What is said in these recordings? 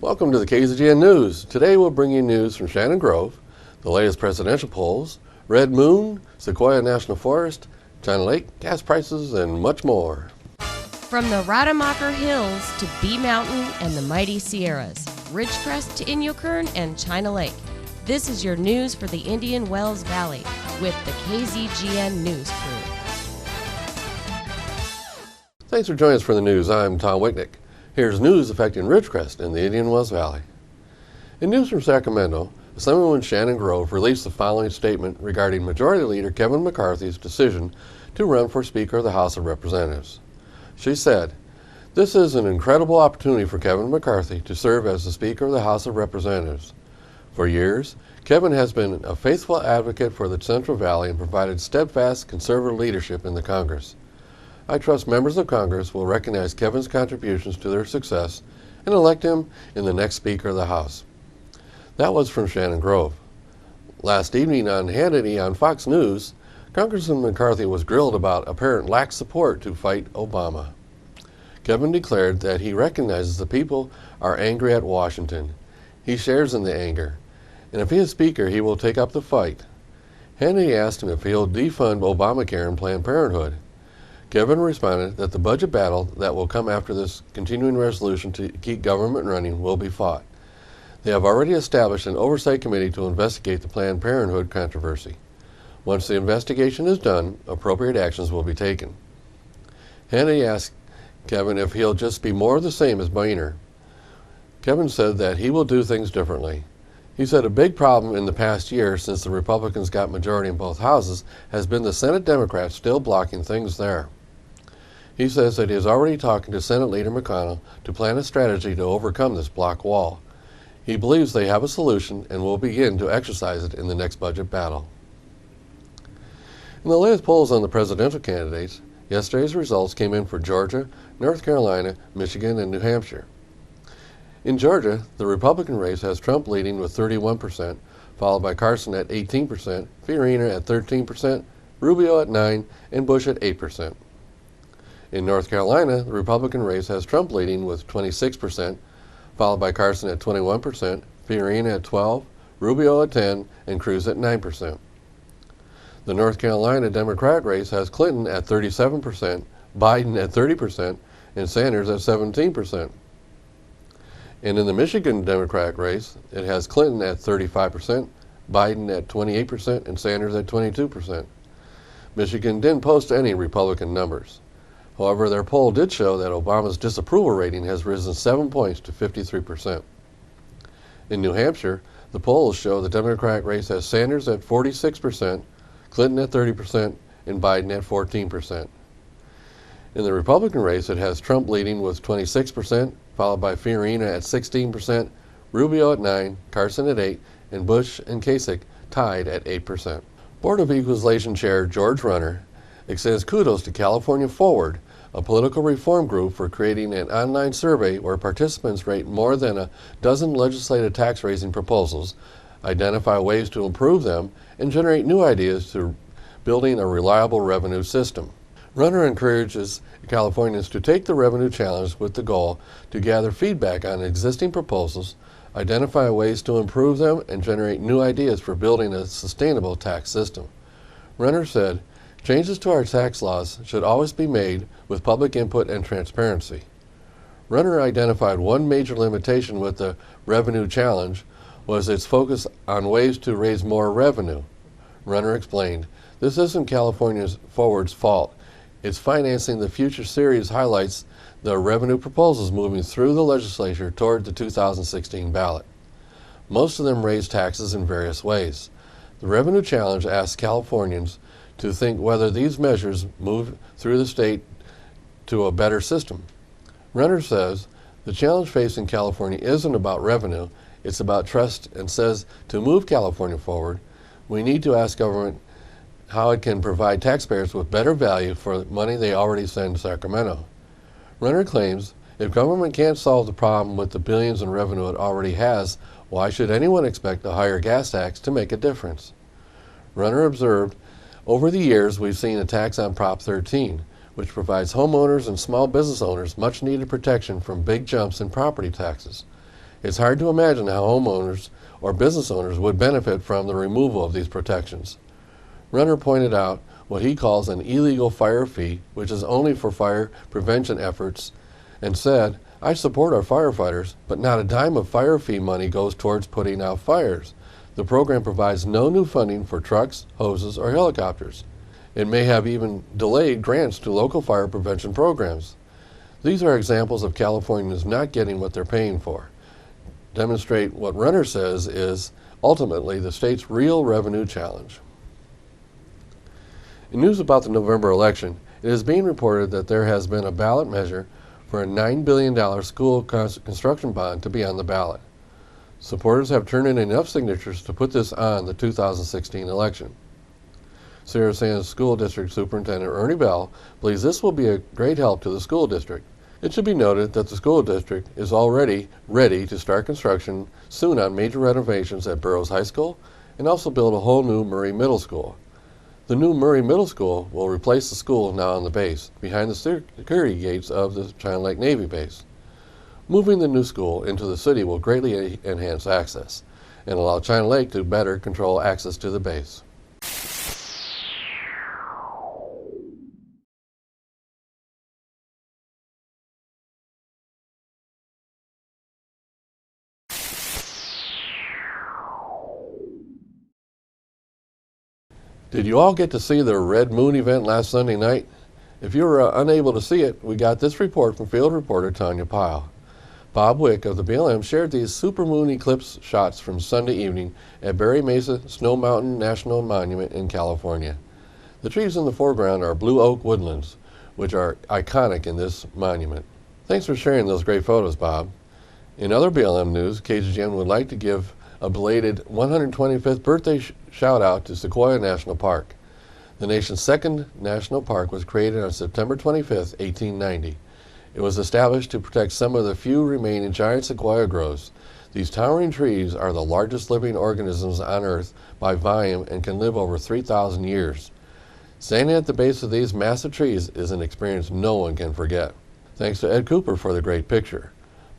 Welcome to the KZGN News. Today we'll bring you news from Shannon Grove, the latest presidential polls, Red Moon, Sequoia National Forest, China Lake, gas prices, and much more. From the Rademacher Hills to Bee Mountain and the mighty Sierras, Ridgecrest to Inyokern and China Lake, this is your news for the Indian Wells Valley with the KZGN News crew. Thanks for joining us for the news. I'm Tom Wicknick. Here's news affecting Ridgecrest in the Indian Wells Valley. In news from Sacramento, Assemblywoman Shannon Grove released the following statement regarding Majority Leader Kevin McCarthy's decision to run for Speaker of the House of Representatives. She said, "This is an incredible opportunity for Kevin McCarthy to serve as the Speaker of the House of Representatives. For years, Kevin has been a faithful advocate for the Central Valley and provided steadfast conservative leadership in the Congress. I trust members of Congress will recognize Kevin's contributions to their success and elect him in the next Speaker of the House." That was from Shannon Grove. Last evening on Hannity on Fox News, Congressman McCarthy was grilled about apparent lack of support to fight Obama. Kevin declared that he recognizes the people are angry at Washington. He shares in the anger, and if he is Speaker, he will take up the fight. Hannity asked him if he'll defund Obamacare and Planned Parenthood. Kevin responded that the budget battle that will come after this continuing resolution to keep government running will be fought. They have already established an oversight committee to investigate the Planned Parenthood controversy. Once the investigation is done, appropriate actions will be taken. Hannity asked Kevin if he'll just be more of the same as Boehner. Kevin said that he will do things differently. He said a big problem in the past year since the Republicans got majority in both houses has been the Senate Democrats still blocking things there. He says that he is already talking to Senate Leader McConnell to plan a strategy to overcome this block wall. He believes they have a solution and will begin to exercise it in the next budget battle. In the latest polls on the presidential candidates, yesterday's results came in for Georgia, North Carolina, Michigan, and New Hampshire. In Georgia, the Republican race has Trump leading with 31%, followed by Carson at 18%, Fiorina at 13%, Rubio at 9%, and Bush at 8%. In North Carolina, the Republican race has Trump leading with 26%, followed by Carson at 21%, Fiorina at 12%, Rubio at 10%, and Cruz at 9%. The North Carolina Democrat race has Clinton at 37%, Biden at 30%, and Sanders at 17%. And in the Michigan Democratic race, it has Clinton at 35%, Biden at 28%, and Sanders at 22%. Michigan didn't post any Republican numbers. However, their poll did show that Obama's disapproval rating has risen 7 points to 53%. In New Hampshire, the polls show the Democratic race has Sanders at 46%, Clinton at 30%, and Biden at 14%. In the Republican race, it has Trump leading with 26%, followed by Fiorina at 16%, Rubio at 9%, Carson at 8%, and Bush and Kasich tied at 8%. Board of Equalization Chair George Runner extends kudos to California Forward, a political reform group, for creating an online survey where participants rate more than a dozen legislative tax-raising proposals, identify ways to improve them, and generate new ideas to building a reliable revenue system. Runner encourages Californians to take the revenue challenge with the goal to gather feedback on existing proposals, identify ways to improve them, and generate new ideas for building a sustainable tax system. Runner said, "Changes to our tax laws should always be made with public input and transparency." Runner identified one major limitation with the revenue challenge was its focus on ways to raise more revenue. Runner explained, "This isn't California's Forward's fault. Its Financing the Future series highlights the revenue proposals moving through the legislature toward the 2016 ballot. Most of them raise taxes in various ways. The revenue challenge asks Californians to think whether these measures move through the state to a better system." Runner says, "The challenge facing California isn't about revenue, it's about trust, and says to move California forward, we need to ask government how it can provide taxpayers with better value for the money they already send to Sacramento." Runner claims, if government can't solve the problem with the billions in revenue it already has, why should anyone expect a higher gas tax to make a difference? Runner observed, "Over the years, we've seen a tax on Prop 13, which provides homeowners and small business owners much needed protection from big jumps in property taxes. It's hard to imagine how homeowners or business owners would benefit from the removal of these protections. Runner pointed out what he calls an illegal fire fee, which is only for fire prevention efforts, and said, "I support our firefighters, but not a dime of fire fee money goes towards putting out fires. The program provides no new funding for trucks, hoses, or helicopters. It may have even delayed grants to local fire prevention programs. These are examples of Californians not getting what they're paying for. Demonstrate what Runner says is ultimately the state's real revenue challenge." In news about the November election, it is being reported that there has been a ballot measure for a $9 billion school construction bond to be on the ballot. Supporters have turned in enough signatures to put this on the 2016 election. Sierra Sands School District Superintendent Ernie Bell believes this will be a great help to the school district. It should be noted that the school district is already ready to start construction soon on major renovations at Burroughs High School and also build a whole new Murray Middle School. The new Murray Middle School will replace the school now on the base, behind the security gates of the China Lake Navy base. Moving the new school into the city will greatly enhance access and allow China Lake to better control access to the base. Did you all get to see the Red Moon event last Sunday night? If you were unable to see it, we got this report from field reporter Tanya Pyle. Bob Wick of the BLM shared these supermoon eclipse shots from Sunday evening at Berry Mesa Snow Mountain National Monument in California. The trees in the foreground are blue oak woodlands, which are iconic in this monument. Thanks for sharing those great photos, Bob. In other BLM news, KZGN would like to give a belated 125th birthday shout out to Sequoia National Park. The nation's second national park was created on September 25, 1890. It was established to protect some of the few remaining giant sequoia groves. These towering trees are the largest living organisms on Earth by volume and can live over 3,000 years. Standing at the base of these massive trees is an experience no one can forget. Thanks to Ed Cooper for the great picture.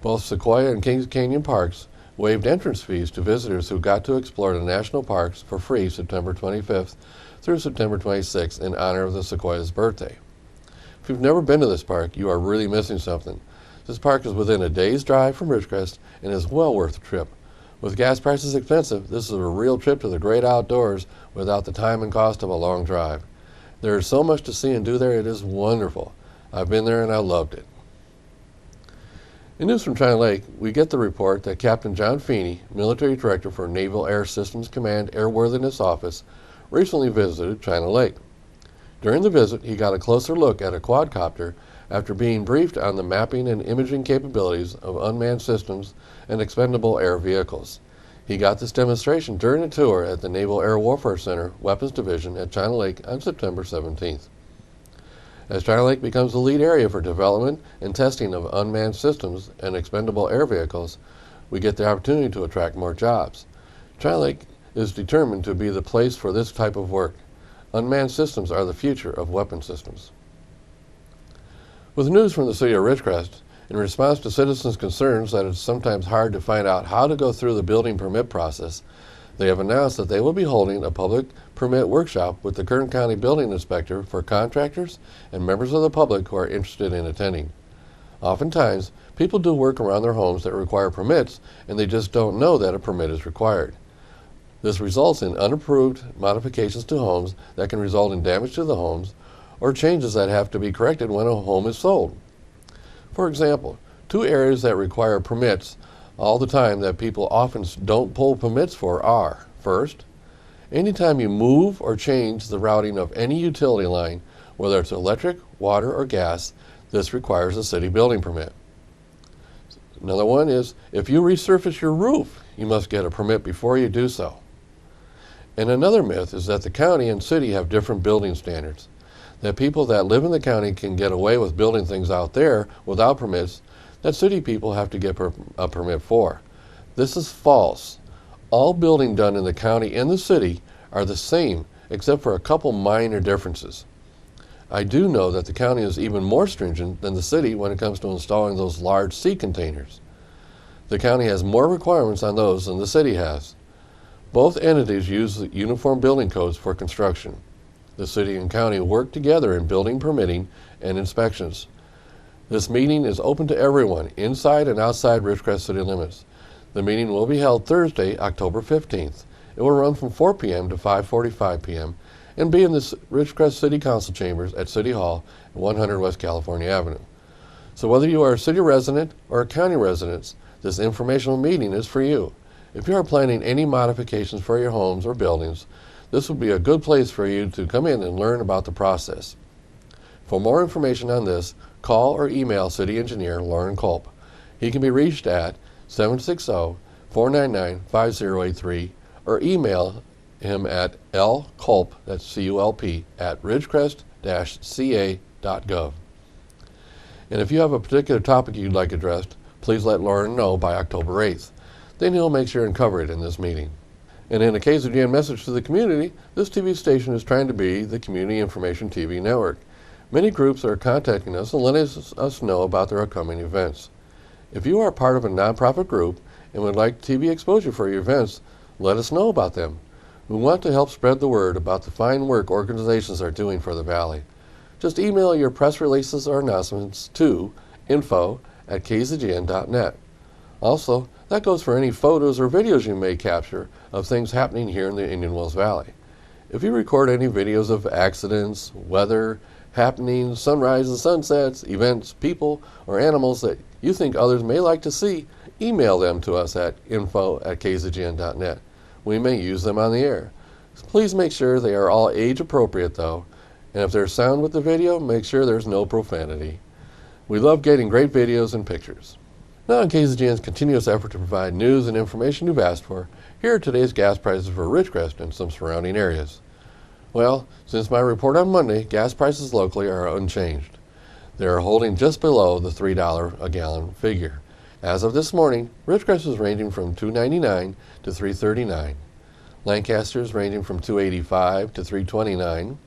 Both Sequoia and Kings Canyon parks waived entrance fees to visitors who got to explore the national parks for free September 25th through September 26th in honor of the sequoia's birthday. If you've never been to this park, you are really missing something. This park is within a day's drive from Ridgecrest and is well worth the trip. With gas prices expensive, this is a real trip to the great outdoors without the time and cost of a long drive. There is so much to see and do there, it is wonderful. I've been there and I loved it. In news from China Lake, we get the report that Captain John Feeney, Military Director for Naval Air Systems Command Airworthiness Office, recently visited China Lake. During the visit, he got a closer look at a quadcopter after being briefed on the mapping and imaging capabilities of unmanned systems and expendable air vehicles. He got this demonstration during a tour at the Naval Air Warfare Center Weapons Division at China Lake on September 17th. As China Lake becomes the lead area for development and testing of unmanned systems and expendable air vehicles, we get the opportunity to attract more jobs. China Lake is determined to be the place for this type of work. Unmanned systems are the future of weapon systems. With news from the city of Ridgecrest, in response to citizens' concerns that it's sometimes hard to find out how to go through the building permit process, they have announced that they will be holding a public permit workshop with the Kern County Building Inspector for contractors and members of the public who are interested in attending. Oftentimes, people do work around their homes that require permits and they just don't know that a permit is required. This results in unapproved modifications to homes that can result in damage to the homes or changes that have to be corrected when a home is sold. For example, two areas that require permits all the time that people often don't pull permits for are, first, anytime you move or change the routing of any utility line, whether it's electric, water, or gas, this requires a city building permit. Another one is, if you resurface your roof, you must get a permit before you do so. And another myth is that the county and city have different building standards, that people that live in the county can get away with building things out there without permits that city people have to get a permit for. This is false. All building done in the county and the city are the same, except for a couple minor differences. I do know that the county is even more stringent than the city when it comes to installing those large sea containers. The county has more requirements on those than the city has. Both entities use the uniform building codes for construction. The city and county work together in building permitting and inspections. This meeting is open to everyone inside and outside Ridgecrest city limits. The meeting will be held Thursday, October 15th. It will run from 4 p.m. to 5:45 p.m. and be in the Ridgecrest City Council chambers at City Hall at 100 West California Avenue. So whether you are a city resident or a county resident, this informational meeting is for you. If you are planning any modifications for your homes or buildings, this will be a good place for you to come in and learn about the process. For more information on this, call or email City Engineer Lauren Culp. He can be reached at 760-499-5083 or email him at lculp, that's C-U-L-P, at ridgecrest-ca.gov. And if you have a particular topic you'd like addressed, please let Lauren know by October 8th. Then he'll make sure and cover it in this meeting. And in a KZGN message to the community, this TV station is trying to be the Community Information TV network. Many groups are contacting us and letting us know about their upcoming events. If you are part of a nonprofit group and would like TV exposure for your events, let us know about them. We want to help spread the word about the fine work organizations are doing for the Valley. Just email your press releases or announcements to info@kzgn.net. Also, that goes for any photos or videos you may capture of things happening here in the Indian Wells Valley. If you record any videos of accidents, weather, happenings, sunrises, sunsets, events, people, or animals that you think others may like to see, email them to us at info@kzgn.net. We may use them on the air. Please make sure they are all age appropriate though, and if there's sound with the video, make sure there's no profanity. We love getting great videos and pictures. Now in KZGN's continuous effort to provide news and information you've asked for, here are today's gas prices for Ridgecrest and some surrounding areas. Well, since my report on Monday, gas prices locally are unchanged. They are holding just below the $3 a gallon figure. As of this morning, Ridgecrest is ranging from $2.99 to $3.39. Lancaster is ranging from $2.85 to $3.29.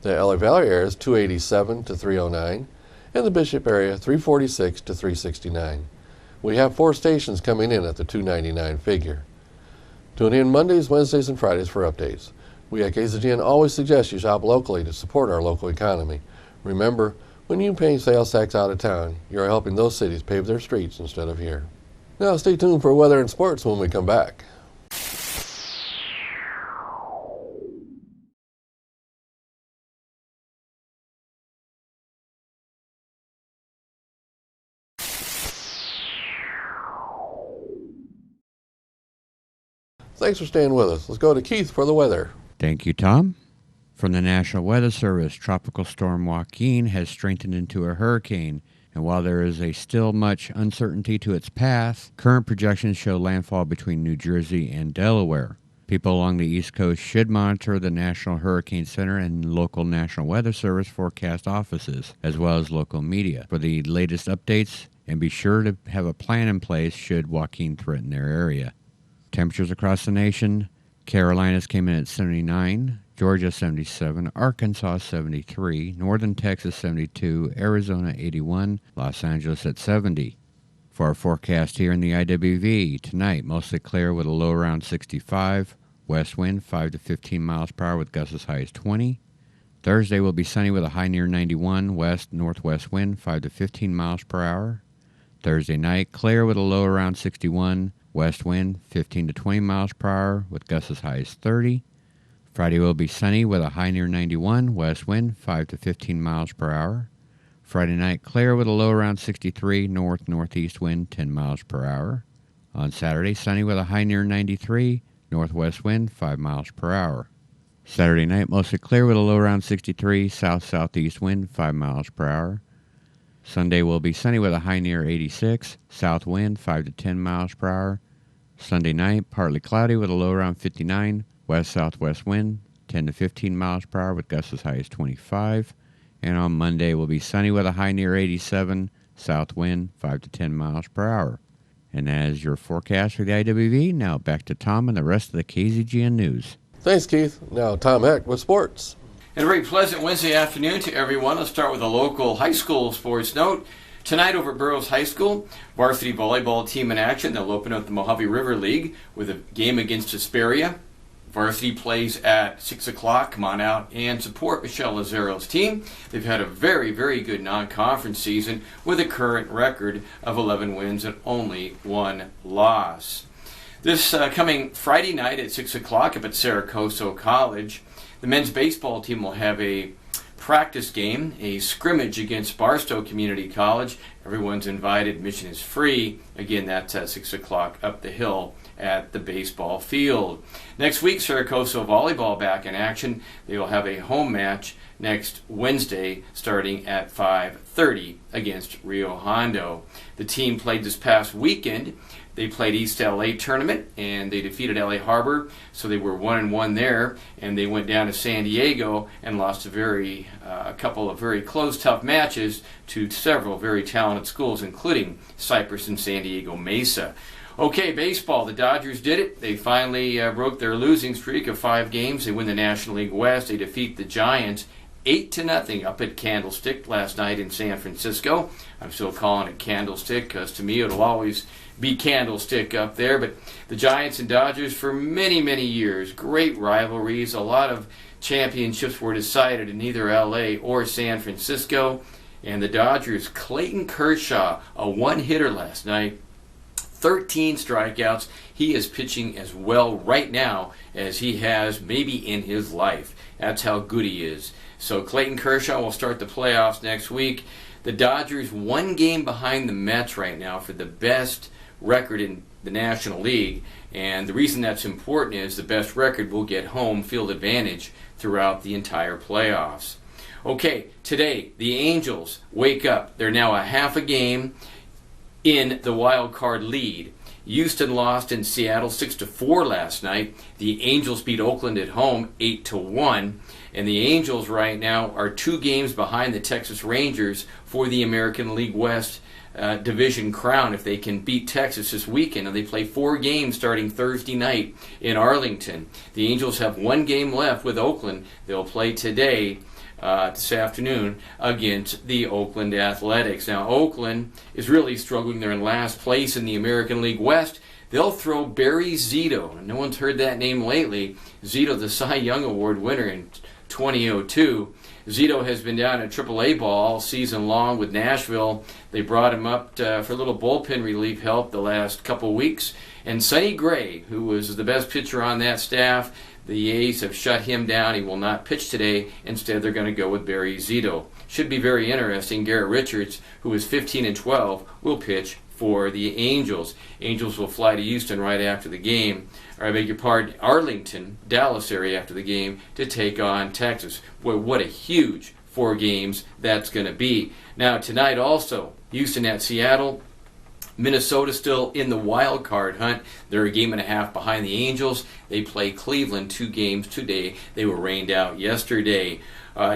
The LA Valley area is $2.87 to $3.09. And the Bishop area $3.46 to $3.69. We have 4 stations coming in at the $2.99 figure. Tune in Mondays, Wednesdays, and Fridays for updates. We at KZGN always suggest you shop locally to support our local economy. Remember, when you pay sales tax out of town, you're helping those cities pave their streets instead of here. Now stay tuned for weather and sports when we come back. Thanks for staying with us. Let's go to Keith for the weather. Thank you, Tom. From the National Weather Service, Tropical Storm Joaquin has strengthened into a hurricane, and while there is still much uncertainty to its path, current projections show landfall between New Jersey and Delaware. People along the East Coast should monitor the National Hurricane Center and local National Weather Service forecast offices, as well as local media, for the latest updates, and be sure to have a plan in place should Joaquin threaten their area. Temperatures across the nation: Carolinas came in at 79, Georgia 77, Arkansas 73, Northern Texas 72, Arizona 81, Los Angeles at 70. For our forecast here in the IWV, tonight mostly clear with a low around 65, west wind 5 to 15 miles per hour with gusts as high as 20. Thursday will be sunny with a high near 91, west-northwest wind 5 to 15 miles per hour. Thursday night clear with a low around 61, west wind 15 to 20 miles per hour with gusts as high as 30. Friday will be sunny with a high near 91, west wind 5 to 15 miles per hour. Friday night clear with a low around 63, north-northeast wind 10 miles per hour. On Saturday, sunny with a high near 93, northwest wind 5 miles per hour. Saturday night mostly clear with a low around 63, south-southeast wind 5 miles per hour. Sunday will be sunny with a high near 86, south wind 5 to 10 miles per hour. Sunday night, partly cloudy with a low around 59, west-southwest wind 10 to 15 miles per hour with gusts as high as 25. And on Monday will be sunny with a high near 87, south wind 5 to 10 miles per hour. And that is your forecast for the IWV. Now back to Tom and the rest of the KZGN News. Thanks, Keith. Now Tom Heck with sports. And a very pleasant Wednesday afternoon to everyone. Let's start with a local high school sports note. Tonight over at Burroughs High School, varsity volleyball team in action. They'll open up the Mojave River League with a game against Hesperia. Varsity plays at 6 o'clock. Come on out and support Michelle Lazzaro's team. They've had a very, very good non-conference season with a current record of 11 wins and only 1 loss. This coming Friday night at 6 o'clock up at Saracoso College, the men's baseball team will have a practice game, a scrimmage against Barstow Community College. Everyone's invited. Admission is free. Again, that's at 6 o'clock up the hill at the baseball field. Next week, Saracoso Volleyball back in action. They will have a home match next Wednesday starting at 5:30 against Rio Hondo. The team played this past weekend. They played East LA tournament and they defeated LA Harbor, so they were 1-1 there, and they went down to San Diego and lost a couple of very close, tough matches to several very talented schools, including Cypress and San Diego Mesa. Okay, baseball. The Dodgers did it. They finally broke their losing streak of 5 games. They win the National League West. They defeat the Giants 8-0 up at Candlestick last night in San Francisco. I'm still calling it Candlestick because to me it'll always be Candlestick up there. But the Giants and Dodgers for many, many years, great rivalries. A lot of championships were decided in either LA or San Francisco. And the Dodgers, Clayton Kershaw, a one-hitter last night, 13 strikeouts. He is pitching as well right now as he has maybe in his life. That's how good he is. So Clayton Kershaw will start the playoffs next week. The Dodgers 1 game behind the Mets right now for the best record in the National League. And the reason that's important is the best record will get home field advantage throughout the entire playoffs. Okay, today the Angels wake up. They're now a half a game in the wild card lead. Houston lost in Seattle 6-4 last night. The Angels beat Oakland at home 8-1. And the Angels right now are 2 games behind the Texas Rangers for the American League West division crown if they can beat Texas this weekend. And they play 4 games starting Thursday night in Arlington. The Angels have 1 game left with Oakland. They'll play today, this afternoon, against the Oakland Athletics. Now, Oakland is really struggling. They're in last place in the American League West. They'll throw Barry Zito. No one's heard that name lately. Zito, the Cy Young Award winner in 2002. Zito has been down at AAA ball all season long with Nashville. They brought him up for a little bullpen relief help the last couple weeks. And Sonny Gray, who was the best pitcher on that staff, the A's have shut him down. He will not pitch today. Instead, they're going to go with Barry Zito. Should be very interesting. Garrett Richards, who is 15-12, will pitch for the Angels. Angels will fly to Houston right after the game. Or I beg your pardon, Arlington, Dallas area after the game to take on Texas. Boy, what a huge 4 games that's going to be. Now, tonight also, Houston at Seattle. Minnesota still in the wild card hunt. They're a game and a half behind the Angels. They play Cleveland 2 games today. They were rained out yesterday.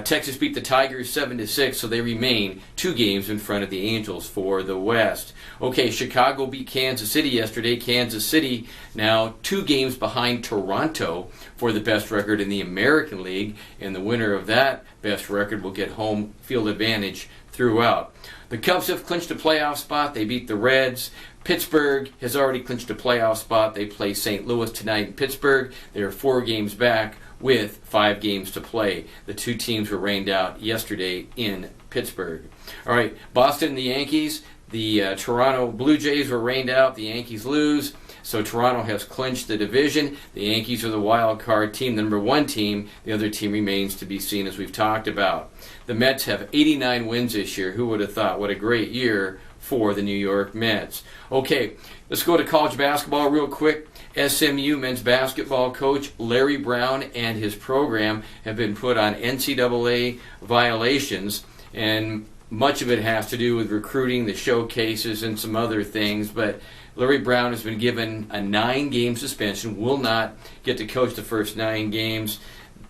Texas beat the Tigers 7-6, so they remain 2 games in front of the Angels for the West. Okay, Chicago beat Kansas City yesterday. Kansas City now 2 games behind Toronto for the best record in the American League, and the winner of that best record will get home field advantage throughout. The Cubs have clinched a playoff spot. They beat the Reds. Pittsburgh has already clinched a playoff spot. They play St. Louis tonight in Pittsburgh. They are 4 games back with 5 games to play. The 2 teams were rained out yesterday in Pittsburgh. All right, Boston and the Yankees. The Toronto Blue Jays were rained out. The Yankees lose. So Toronto has clinched the division. The Yankees are the wild card team, the number 1 team. The other team remains to be seen, as we've talked about. The Mets have 89 wins this year. Who would have thought? What a great year for the New York Mets. Okay, let's go to college basketball real quick. SMU men's basketball coach Larry Brown and his program have been put on NCAA violations, and much of it has to do with recruiting, the showcases, and some other things, but Larry Brown has been given a 9-game suspension, will not get to coach the first 9 games.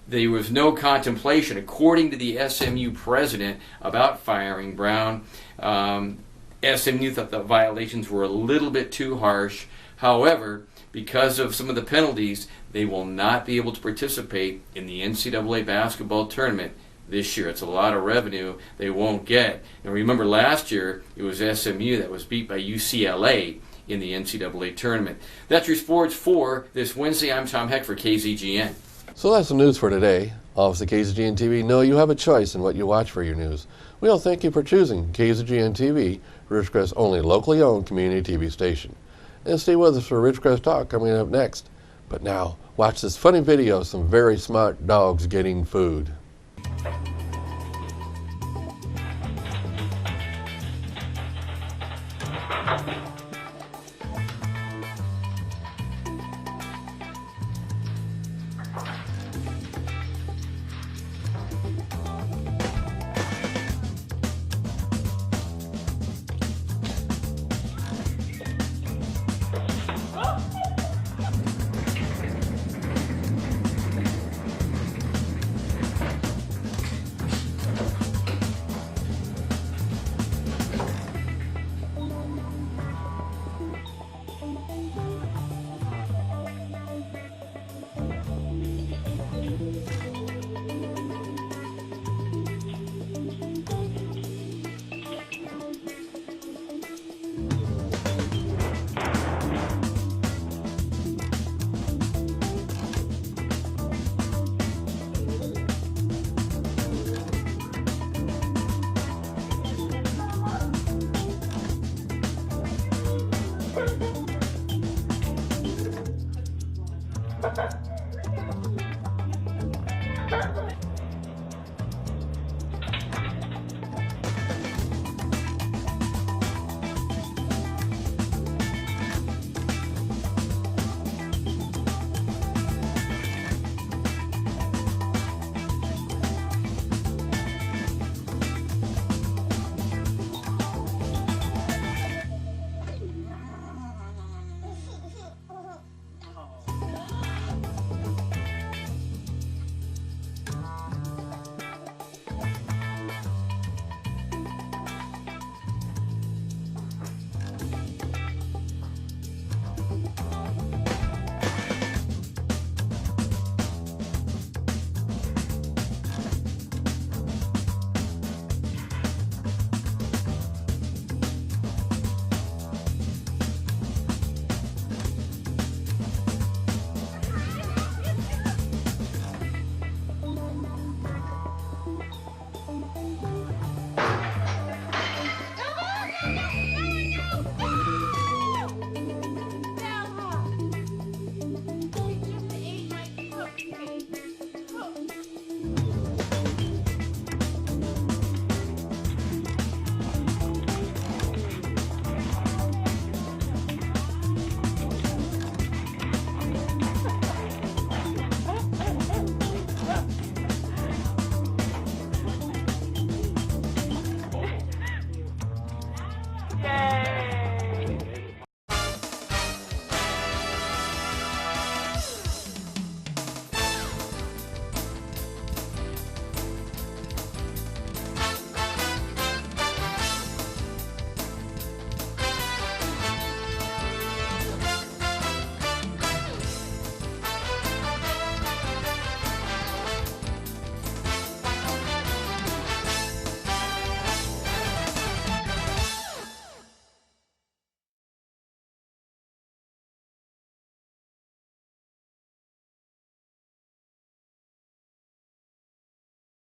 There was no contemplation, according to the SMU president, about firing Brown. SMU thought the violations were a little bit too harsh. However, because of some of the penalties, they will not be able to participate in the NCAA basketball tournament this year. It's a lot of revenue they won't get. And remember, last year it was SMU that was beat by UCLA in the NCAA tournament. That's your sports for this Wednesday. I'm Tom Heck for KZGN. So that's the news for today. Office of KZGN-TV know you have a choice in what you watch for your news. We all thank you for choosing KZGN-TV, Ridgecrest's only locally owned community TV station. And stay with us for Ridgecrest Talk coming up next. But now, watch this funny video of some very smart dogs getting food.